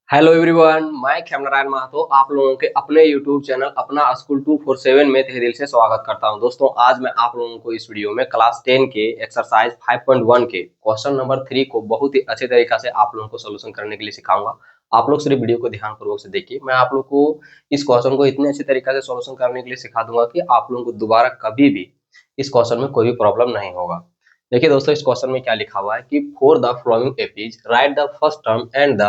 Hello everyone, मैं खेमनारायण महतो आप लोगों के अपने यूट्यूब चैनल अपना स्कूल 247 में तहे दिल से स्वागत करता हूं। दोस्तों, आज मैं आप लोगों को इस वीडियो में क्लास 10 के एक्सरसाइज 5.1 के क्वेश्चन नंबर 3 को बहुत ही अच्छे तरीका से आप लोगों को सोल्यूशन करने के लिए सिखाऊंगा। आप लोग सिर्फ वीडियो को ध्यानपूर्वक से देखिए। मैं आप लोग को इस क्वेश्चन को इतने अच्छे तरीका से सोल्यूशन करने के लिए सिखा दूंगा कि आप लोगों को दोबारा कभी भी इस क्वेश्चन में कोई भी प्रॉब्लम नहीं होगा। देखिए दोस्तों, इस क्वेश्चन में क्या लिखा हुआ है कि for the following APs right the first term and the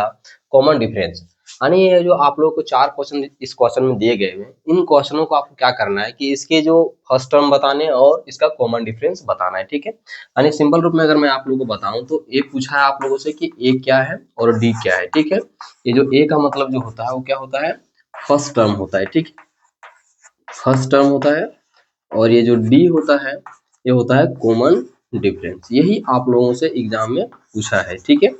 common difference. यानी ये जो आप लोगों को चार क्वेश्चन इस क्वेश्चन में दिए गए हैं, इन क्वेश्चनों को आपको क्या करना है कि इसके जो फर्स्ट टर्म बताने और इसका कॉमन डिफरेंस बताना है। ठीक है, यानी सिंपल रूप में अगर मैं आप लोगों को बताऊं तो ए पूछा है आप लोगों से कि ए क्या है और डी क्या है। ठीक है, ये जो ए का मतलब जो होता है वो क्या होता है, फर्स्ट टर्म होता है। ठीक, फर्स्ट टर्म होता है। और ये जो डी होता है ये होता है कॉमन डिफरेंस। यही आप लोगों से एग्जाम में पूछा है। ठीक है,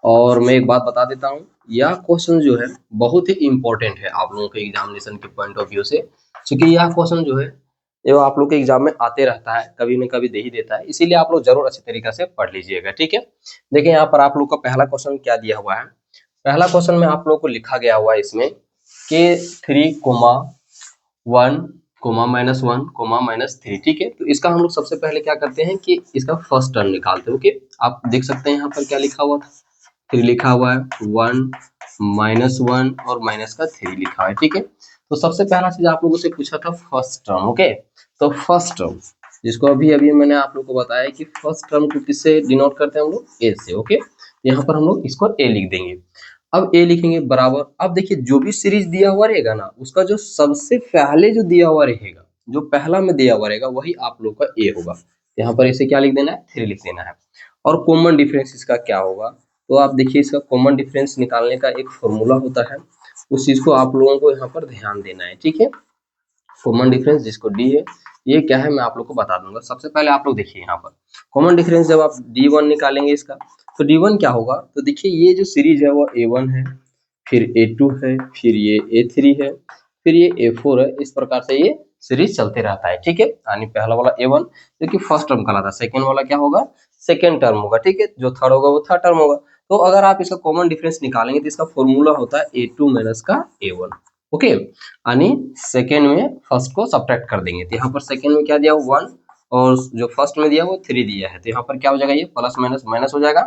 और मैं एक बात बता देता हूँ, यह क्वेश्चन जो है बहुत ही इंपॉर्टेंट है आप लोगों के एग्जामिनेशन के पॉइंट ऑफ व्यू से, क्योंकि यह क्वेश्चन जो है ये आप लोग के एग्जाम में आते रहता है, कभी न कभी दे ही देता है। इसीलिए आप लोग जरूर अच्छे तरीके से पढ़ लीजिएगा। ठीक है, देखिए यहाँ पर आप लोग का पहला क्वेश्चन क्या दिया हुआ है। पहला क्वेश्चन में आप लोग को लिखा गया हुआ है इसमें के 3, 1, -1, -3। ठीक है, तो इसका हम लोग सबसे पहले क्या करते हैं कि इसका फर्स्ट टर्म निकालते हैं। ओके, आप देख सकते हैं यहाँ पर क्या लिखा हुआ था, 3 लिखा हुआ है, 1, -1 और माइनस का 3 लिखा हुआ है। ठीक है, तो सबसे पहला चीज आप लोगों से पूछा था फर्स्ट टर्म। ओके, तो फर्स्ट टर्म जिसको अभी अभी मैंने आप लोग को बताया कि फर्स्ट टर्म को किससे डिनोट करते हैं हम लोग, ए से। ओके, यहाँ पर हम लोग इसको ए लिख देंगे। अब ए लिखेंगे बराबर, अब देखिए जो भी सीरीज दिया हुआ रहेगा ना, उसका जो सबसे पहले जो दिया हुआ रहेगा, जो पहला में दिया हुआ रहेगा, वही आप लोग का ए होगा। यहाँ पर इसे क्या लिख देना है, 3 लिख देना है। और कॉमन डिफरेंस इसका क्या होगा, तो आप देखिए इसका कॉमन डिफरेंस निकालने का एक फॉर्मूला होता है, उस चीज को आप लोगों को यहाँ पर ध्यान देना है। ठीक है, कॉमन डिफरेंस जिसको डी है, ये क्या है मैं आप लोग को बता दूंगा। सबसे पहले आप लोग देखिए यहाँ पर कॉमन डिफरेंस जब आप D1 निकालेंगे इसका, तो D1 क्या होगा, तो देखिए ये जो सीरीज है वो A1 है, फिर A2 है, फिर ये A3 है, फिर ये A4 है। इस प्रकार से ये सीरीज चलते रहता है। ठीक है, यानी पहला वाला A1 जो कि फर्स्ट टर्म कहलाता है, सेकंड वाला क्या होगा, सेकंड टर्म होगा। ठीक है, जो थर्ड होगा वो थर्ड टर्म होगा। तो अगर आप इसका कॉमन डिफरेंस निकालेंगे तो इसका फॉर्मूला होता है A2 माइनस का A1। ओके, यानी सेकेंड में फर्स्ट को सब्ट्रैक्ट कर देंगे, तो यहाँ पर सेकेंड में क्या दिया, 1, और जो फर्स्ट में दिया वो 3 दिया है, तो यहाँ पर क्या हो जाएगा, ये प्लस माइनस माइनस हो जाएगा।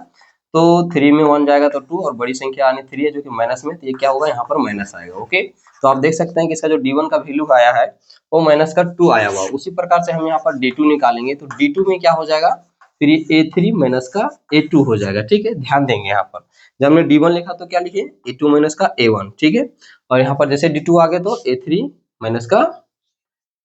तो 3 में 1 जाएगा तो 2, और बड़ी संख्या यानी 3 है जो कि माइनस में, तो ये क्या होगा, यहाँ पर माइनस आएगा। ओके, तो आप देख सकते हैं कि इसका जो D1 का वैल्यू आया है वो माइनस का 2 आया हुआ। उसी प्रकार से हम यहाँ पर D2 निकालेंगे, तो D2 में क्या हो जाएगा, फिर ये A3 माइनस का A2 हो जाएगा। ठीक है, ध्यान देंगे यहाँ पर जब हमने D1 लिखा तो क्या लिखे, A2 माइनस का A1। ठीक है, और यहाँ पर जैसे D2 आ गए तो A3 माइनस का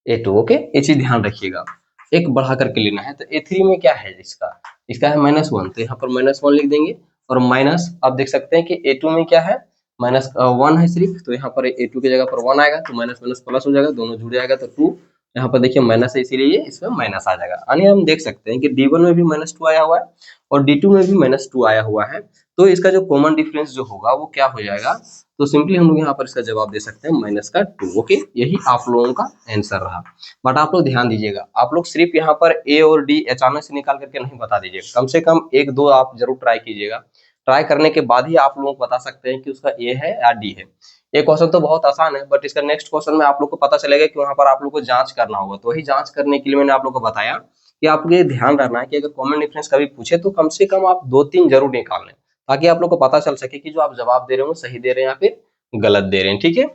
A2। ओके, ये चीज ध्यान रखिएगा, एक बढ़ा करके लेना है। तो A3 में क्या है, इसका इसका है -1, तो यहाँ पर -1 लिख देंगे। और माइनस आप देख सकते हैं कि A2 में क्या है, -1 है सिर्फ, तो यहाँ पर A2 की जगह पर 1 आएगा, तो माइनस माइनस प्लस हो जाएगा, दोनों जुड़ जाएगा तो 2। यहाँ पर देखिए माइनस है इसीलिए इसमें माइनस आ जाएगा। यानी हम देख सकते हैं कि D1 में भी -2 आया हुआ है और D2 में भी -2 आया हुआ है। तो इसका जो कॉमन डिफरेंस जो होगा वो क्या हो जाएगा, तो सिंपली हम लोग यहाँ पर इसका जवाब दे सकते हैं -2। ओके, यही आप लोगों का आंसर रहा। बट आप लोग ध्यान दीजिएगा, आप लोग सिर्फ यहाँ पर ए और डी अचानक से निकाल करके नहीं बता दीजिएगा, कम से कम 1-2 आप जरूर ट्राई कीजिएगा। ट्राई करने के बाद ही आप लोगों को बता सकते हैं कि उसका ए है या डी है। ये क्वेश्चन तो बहुत आसान है, बट इसका नेक्स्ट क्वेश्चन में आप लोग को पता चलेगा कि वहां पर आप लोग को जांच करना होगा। तो वही जांच करने के लिए मैंने आप लोग को बताया कि आपको ये ध्यान रखना है कि अगर कॉमन डिफरेंस कभी पूछे तो कम से कम आप 2-3 जरूर निकाल लें, ताकि आप लोग को पता चल सके कि जो आप जवाब दे रहे हो सही दे रहे हैं या फिर गलत दे रहे हैं। ठीक है,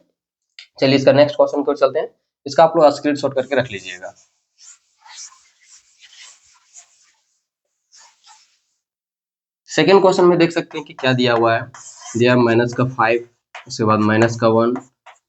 चलिए इसका नेक्स्ट क्वेश्चन की ओर चलते हैं। इसका आप लोग स्क्रीनशॉट करके रख लीजिएगा। सेकेंड क्वेश्चन में देख सकते हैं कि क्या दिया हुआ है, दिया -5, उसके बाद -1,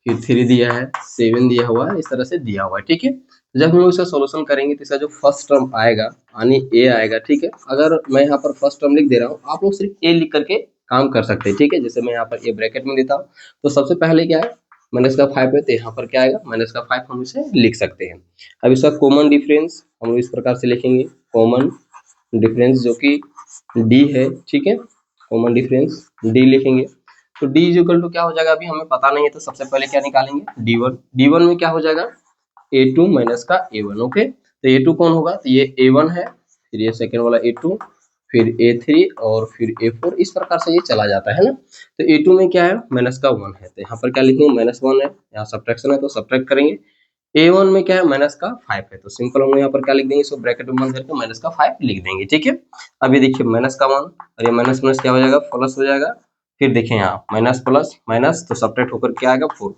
फिर 3 दिया है, 7 दिया हुआ है, इस तरह से दिया हुआ है। ठीक है, तो जब हम लोग इसका सोल्यूशन करेंगे तो इसका जो फर्स्ट टर्म आएगा यानी ए आएगा। ठीक है, अगर मैं यहाँ पर फर्स्ट टर्म लिख दे रहा हूँ, आप लोग सिर्फ ए लिख करके काम कर सकते हैं। ठीक है, जैसे मैं यहाँ पर ए ब्रैकेट में देता हूँ, तो सबसे पहले क्या है, -5 है, तो यहाँ पर क्या आएगा, -5 हम इसे लिख सकते हैं। अब इसका कॉमन डिफरेंस हम लोग इस प्रकार से लिखेंगे, कॉमन डिफरेंस जो कि डी है। ठीक है, कॉमन डिफरेंस डी लिखेंगे, तो डी इज इक्वल टू क्या हो जाएगा, अभी हमें पता नहीं है, तो सबसे पहले क्या निकालेंगे, D1 में क्या हो जाएगा, A2 माइनस का A1। ओके, तो A2 कौन होगा, तो ये A1 है, फिर ये सेकेंड वाला A2, फिर A3 और फिर A4, इस प्रकार से ये चला जाता है ना। तो A2 में क्या है, माइनस का 1 है, तो यहाँ पर क्या लिखेंगे, -1 है, यहाँ सब्ट्रैक्शन है तो सब्ट्रैक्ट करेंगे। A1 में क्या है, माइनस का 5 है, तो सिंपल हम यहाँ पर क्या लिख देंगे, इसको ब्रैकेट में बंद करके माइनस का 5 लिख देंगे, ठीक है। अब ये देखिए माइनस का 1 और ये माइनस माइनस क्या हो जाएगा, प्लस हो जाएगा। फिर देखिए यहाँ माइनस प्लस माइनस, तो सब्ट्रैक्ट होकर क्या आएगा, 4।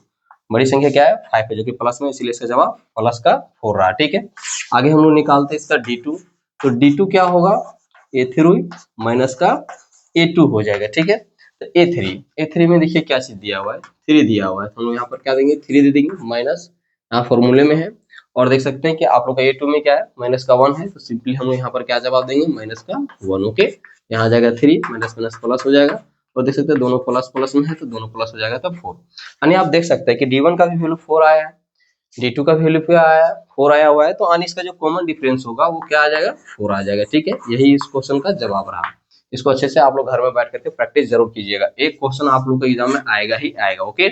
बड़ी संख्या क्या है, 5 है, जो कि प्लस में, इसीलिए इसका जवाब प्लस का 4 रहा, ठीक है। आगे हम लोग निकालते हैं इसका D2, तो D2 क्या होगा, A3 माइनस का A2 हो जाएगा, ठीक है। तो A3 में देखिए क्या चीज दिया हुआ है, 3 दिया हुआ है, तो हम लोग यहाँ पर क्या देंगे, 3 दे देंगे, माइनस यहाँ फॉर्मूले में है। और देख सकते हैं कि आप लोग का A2 में क्या है, माइनस का 1 है, तो सिंपली हम लोग यहाँ पर क्या जवाब देंगे, माइनस का 1, ओके। यहाँ आ जाएगा 3, माइनस माइनस प्लस हो जाएगा, और देख सकते हैं दोनों प्लस प्लस में है, तो दोनों प्लस हो जाएगा, तो 4। यानी आप देख सकते हैं कि D1 का भी वैल्यू 4 आया है, D2 का वैल्यू क्या आया है, 4 आया हुआ है, तो यानी इसका जो कॉमन डिफरेंस होगा वो क्या आ जाएगा, 4 आ जाएगा, ठीक है। यही इस क्वेश्चन का जवाब रहा। इसको अच्छे से आप लोग घर में बैठ करके प्रैक्टिस जरूर कीजिएगा, एक क्वेश्चन आप लोग के एग्जाम में आएगा ही आएगा, ओके।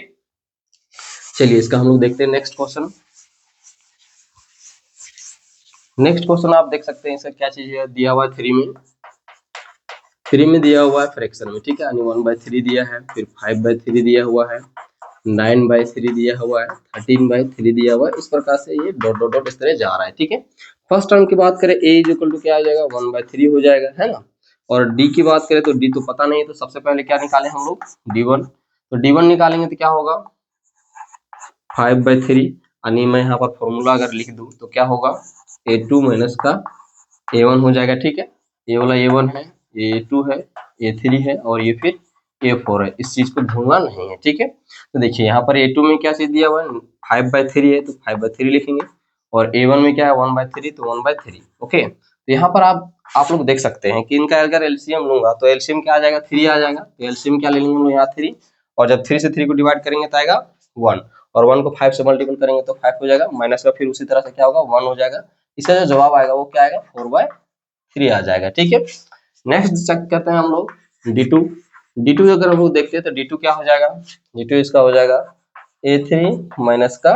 चलिए इसका हम लोग देखते हैं नेक्स्ट क्वेश्चन। नेक्स्ट क्वेश्चन आप देख सकते हैं, इसका क्या चीज है, दिया हुआ है 3 में दिया हुआ है फ्रैक्शन में, ठीक है, यानी 1/3 दिया है, फिर 5/3 दिया हुआ है, 9/3 दिया हुआ है, 13/3 दिया हुआ है, इस प्रकार से ये डॉट डॉट डॉट इस तरह जा रहा है, ठीक है। फर्स्ट टर्म की बात करें, a इक्वल टू क्या आ जाएगा, 1/3 हो जाएगा, है ना। और d की बात करें तो d तो पता नहीं है, तो सबसे पहले क्या निकालें हम लोग, d1, तो d1 निकालेंगे तो क्या होगा, 5/3, यानी मैं यहाँ पर फॉर्मूला अगर लिख दूं तो क्या होगा, A2 माइनस का A1 हो जाएगा, ठीक है। ये वाला A1 है, ये A2 है, A3 है, और ये फिर A4 है, इस चीज को भूलना नहीं है, ठीक है। तो देखिए यहाँ पर A2 में क्या चीज दिया हुआ है, 5/3 है, तो 5/3 लिखेंगे, और A1 में क्या है, 1/3, तो 1/3, ओके। तो यहाँ पर आप लोग देख सकते हैं कि इनका अगर एलसीएम लूंगा तो एलसीएम क्या आ जाएगा, 3 आ जाएगा, तो एलसीएम क्या ले लेंगे हम लोग यहाँ 3, और जब 3 से 3 को डिवाइड करेंगे तो आएगा 1, और 1 को 5 से मल्टीपल करेंगे तो 5 हो जाएगा, माइनस का फिर उसी तरह से क्या होगा, 1 हो जाएगा। इसका जो जवाब आएगा वो क्या आएगा, 4/3 आ जाएगा, ठीक है। नेक्स्ट चेक करते हैं हम लोग D2 अगर हम लोग देखते हैं तो D2 क्या हो जाएगा, D2 इसका हो जाएगा A3 माइनस का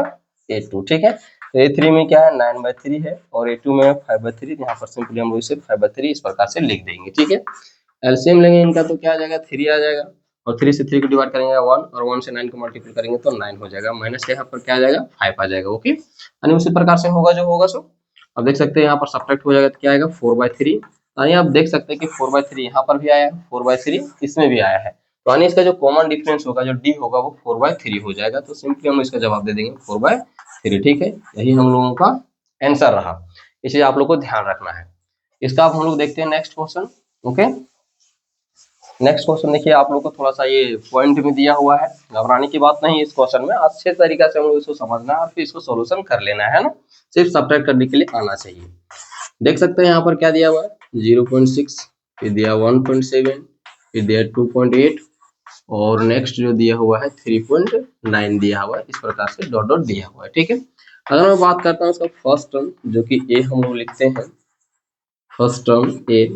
A2, ठीक है। तो A3 में क्या है, 9/3 है, और A2 में 5/3, यहाँ पर सिंपली हम लोग इसे 5/3 इस प्रकार से लिख देंगे, ठीक है। एलसीएम लेंगे इनका तो क्या आ जाएगा, 3 आ जाएगा, और 3 से 3 को डिवाइड करेंगे 1, और 1 से 9 को मल्टीपल करेंगे तो 9 हो जाएगा, माइनस के यहाँ पर क्या आ जाएगा, 5 आ जाएगा, ओके। यानी उसी प्रकार से होगा जो होगा सो। अब देख सकते हैं यहाँ पर सब्ट्रैक्ट हो जाएगा तो क्या आएगा, 4/3। यानी आप देख सकते हैं कि 4/3 यहाँ पर भी आया है, 4/3 इसमें भी आया है, तो यानी इसका जो कॉमन डिफरेंस होगा, जो d होगा, वो 4/3 हो जाएगा, तो सिंपली हम इसका जवाब दे देंगे 4/3, ठीक है। यही हम लोगों का आंसर रहा, इसे आप लोग को ध्यान रखना है। इसका अब हम लोग देखते हैं next question, okay. Next question देखिए, आप लोग को थोड़ा सा ये पॉइंट में दिया हुआ है, घबराने की बात नहीं है, इस क्वेश्चन में अच्छे तरीके से हम लोग इसको समझना है और फिर इसको सॉल्यूशन कर लेना है ना, सिर्फ सब्ट्रैक्ट करने के लिए आना चाहिए। देख सकते हैं यहाँ पर क्या दिया हुआ है, 0.6, फिर दिया 1.7, फिर दिया 2.8, और नेक्स्ट जो दिया हुआ है 3.9 दिया हुआ है, इस प्रकार से डॉट डॉट दिया हुआ है, ठीक है। अगर मैं बात करता हूँ उसका फर्स्ट टर्म, जो कि ए हम लोग लिखते हैं, फर्स्ट टर्म ए,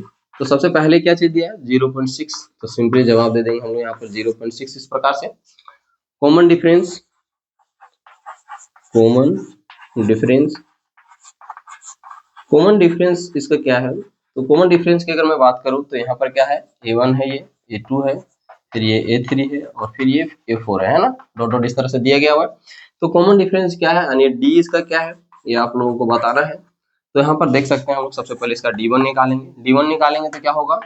तो सबसे पहले क्या चीज दिया है, 0.6, तो सिंपली जवाब दे देंगे हम लोग यहाँ पर 0.6 इस प्रकार से। Common difference, common difference, common difference इसका क्या है, तो कॉमन डिफरेंस की अगर मैं बात करूं तो यहाँ पर क्या है, A1 है, ये A2 है, फिर ये A3 है, और फिर ये A4 है ना, डॉट डॉट इस तरह से दिया गया हुआ है। तो कॉमन डिफरेंस क्या है, यानी D इसका क्या है, ये आप लोगों को बताना है। तो यहाँ पर देख सकते हैं हम लोग सबसे पहले इसका D1 निकालेंगे, D1 निकालेंगे तो क्या होगा,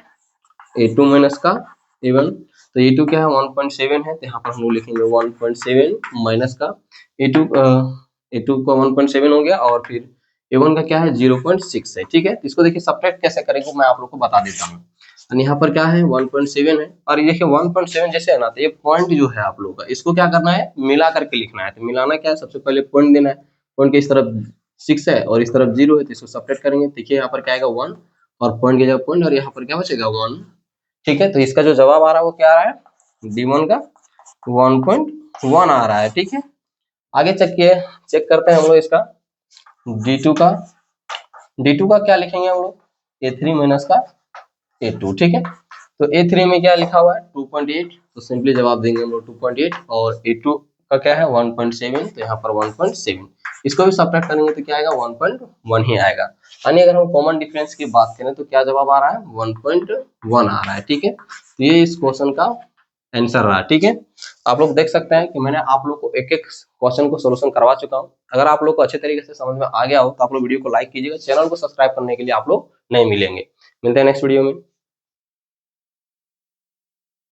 A2 माइनस का A1, तो A2 क्या है, 1.7 है, तो यहाँ पर हम लोग लिखेंगे 1.7 माइनस का A2, A2 का 1.7 हो गया, और फिर A1 का क्या है, 0.6 है, ठीक है। तो इसको देखिए सब्ट्रैक्ट कैसे करेंगे मैं आप लोग को बता देता हूँ। यहाँ पर क्या है, 1.7 है, और ये देखिए 1.7 जैसे है ना, तो ये पॉइंट जो है आप लोगों का, इसको क्या करना है, मिला करके लिखना है। तो मिलाना क्या है, सबसे पहले पॉइंट देना है, पॉइंट के इस तरफ 6 है और इस तरफ 0 है, तो इसको सब्ट्रैक्ट करेंगे, देखिए यहाँ पर क्या आएगा 1, और पॉइंट की जगह पॉइंट, और यहाँ पर क्या बचेगा 1, ठीक है। तो इसका जो जवाब आ रहा है वो क्या आ रहा है, D1 का 1.1 आ रहा है, ठीक है। आगे चेक करते हैं हम लोग इसका D2 का क्या लिखेंगे हम लोग, A3 माइनस का A2, ठीक है। तो A3 में क्या लिखा हुआ है, 2.8, तो सिंपली जवाब देंगे हम लोग 2.8, और A2 का क्या है 1.7, तो यहाँ पर 1.7, इसको भी सब्ट्रैक्ट करेंगे तो क्या आएगा 1.1 ही आएगा। यानी अगर हम कॉमन डिफरेंस की बात करें तो क्या जवाब आ रहा है 1.1 आ रहा है। ठीक है, तो ये इस क्वेश्चन का आंसर रहा। ठीक है, आप लोग देख सकते हैं कि मैंने आप लोग को एक एक क्वेश्चन को सोल्यूशन करवा चुका हूं। अगर आप लोग को अच्छे तरीके से समझ में आ गया हो तो आप लोग वीडियो को लाइक कीजिएगा, चैनल को सब्सक्राइब करने के लिए आप लोग नहीं मिलेंगे। मिलते हैं नेक्स्ट वीडियो में।